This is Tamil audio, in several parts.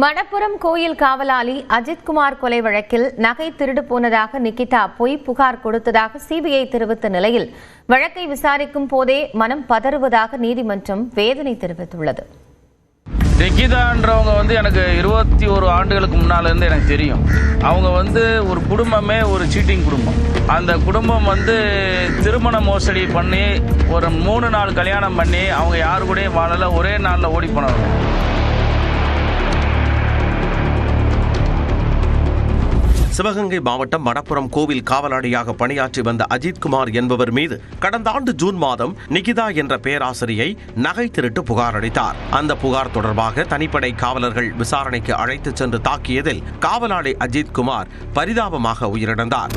மணப்புரம் கோயில் காவலாளி அஜித்குமார் கொலை வழக்கில் நகை திருடு போனதாக நிகிதா பொய் புகார் கொடுத்ததாக சிபிஐ தெரிவித்த நிலையில் வழக்கை விசாரிக்கும் போதே மனம் பதறுவதாக நீதிமன்றம் வேதனை தெரிவித்துள்ளது. நிகிதான்றவங்க எனக்கு 21 ஆண்டுகளுக்கு முன்னால இருந்து எனக்கு தெரியும். அவங்க ஒரு குடும்பமே ஒரு சீட்டிங் குடும்பம். அந்த குடும்பம் திருமண மோசடி பண்ணி ஒரு 3 நாள் கல்யாணம் பண்ணி அவங்க யாரு கூடயும் வாழல, ஒரே நாளில் ஓடி போனவங்க. சிவகங்கை மாவட்டம் மணப்புரம் கோவில் காவலாளியாக பணியாற்றி வந்த அஜித்குமார் என்பவர் மீது கடந்த ஆண்டு ஜூன் மாதம் நிகிதா என்ற பேராசிரியை நகை திருட்டு புகார் அளித்தார். அந்த புகார் தொடர்பாக தனிப்படை காவலர்கள் விசாரணைக்கு அழைத்துச் சென்று தாக்கியதில் காவலாளி அஜித்குமார் பரிதாபமாக உயிரிழந்தார்.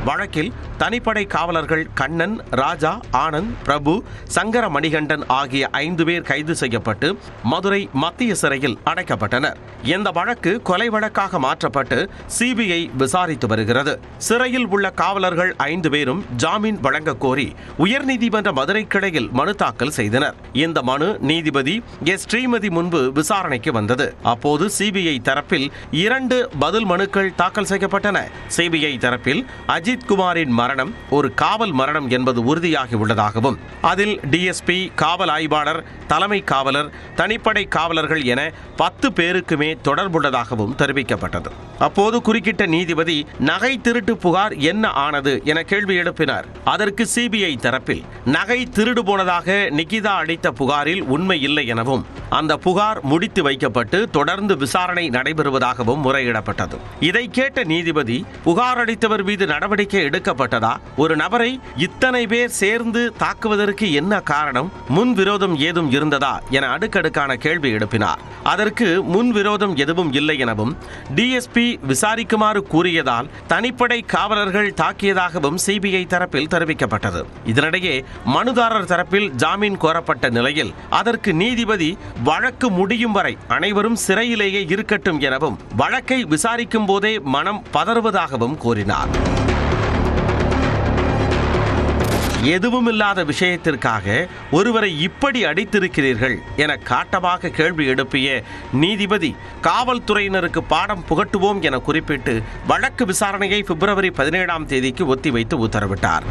வழக்கில் தனிப்படை காவலர்கள் கண்ணன், ராஜா, ஆனந்த், பிரபு, சங்கர மணிகண்டன் ஆகிய 5 பேர் கைது செய்யப்பட்டு மதுரை மத்திய சிறையில் அடைக்கப்பட்டனர். இந்த வழக்கு கொலை வழக்காக மாற்றப்பட்டு சிபிஐ விசாரித்து வருகிறது. சிறையில் உள்ள காவலர்கள் 5 பேரும் ஜாமீன் வழங்க கோரி உயர்நீதிமன்ற மதுரை கிளையில் மனு தாக்கல் செய்தனர். இந்த மனு நீதிபதி எஸ். ஸ்ரீமதி முன்பு விசாரணைக்கு வந்தது. அப்போது சிபிஐ தரப்பில் 2 பதில் மனுக்கள் தாக்கல் செய்யப்பட்டன. சிபிஐ தரப்பில் அஜித்குமாரின் மரணம் ஒரு காவல் மரணம் என்பது உறுதியாகி உள்ளதாகவும் அதில் டிஎஸ்பி, காவல் ஆய்வாளர், தலைமை காவலர், தனிப்படை காவலர்கள் என 10 பேருக்குமே தொடர்புள்ளதாகவும் தெரிவிக்கப்பட்டது. அப்போது குறுக்கிட்ட நீதிபதி நகை திருட்டு புகார் என்ன ஆனது என கேள்வி எழுப்பினார். அதற்கு சிபிஐ தரப்பில் நகை திருடு போனதாக நிகிதா அளித்த புகாரில் உண்மை இல்லை எனவும் அந்த புகார் முடித்து வைக்கப்பட்டு தொடர்ந்து விசாரணை நடைபெறுவதாகவும் முறையிடப்பட்டது. இதை கேட்ட நீதிபதி புகார் அளித்தவர் மீது நடவடிக்கை எடுக்கப்பட்டதா, ஒரு நபரை இத்தனை பேர் சேர்ந்து தாக்குவதற்கு என்ன காரணம், முன் விரோதம் ஏதும் இருந்ததா என அடுக்கடுக்கான கேள்வி எழுப்பினார். அதற்கு முன் விரோதம் எதுவும் இல்லை எனவும் டிஎஸ்பி விசாரிக்குமாறு கூறியதால் தனிப்படை காவலர்கள் தாக்கியதாகவும் சிபிஐ தரப்பில் தெரிவிக்கப்பட்டது. இதனிடையே மனுதாரர் தரப்பில் ஜாமீன் கோரப்பட்ட நிலையில் அதற்கு நீதிபதி வழக்கு முடியும் வரை அனைவரும் சிறையிலேயே இருக்கட்டும் எனவும் வழக்கை விசாரிக்கும் போதே மனம் பதறுவதாகவும் கூறினார். எதுவுமில்லாத விஷயத்திற்காக ஒருவரை இப்படி அடித்திருக்கிறீர்கள் என காட்டமாக கேள்வி எழுப்பிய நீதிபதி காவல்துறையினருக்கு பாடம் புகட்டுவோம் என குறிப்பிட்டு வழக்கு விசாரணையை பிப்ரவரி 17ஆம் தேதிக்கு ஒத்திவைத்து உத்தரவிட்டார்.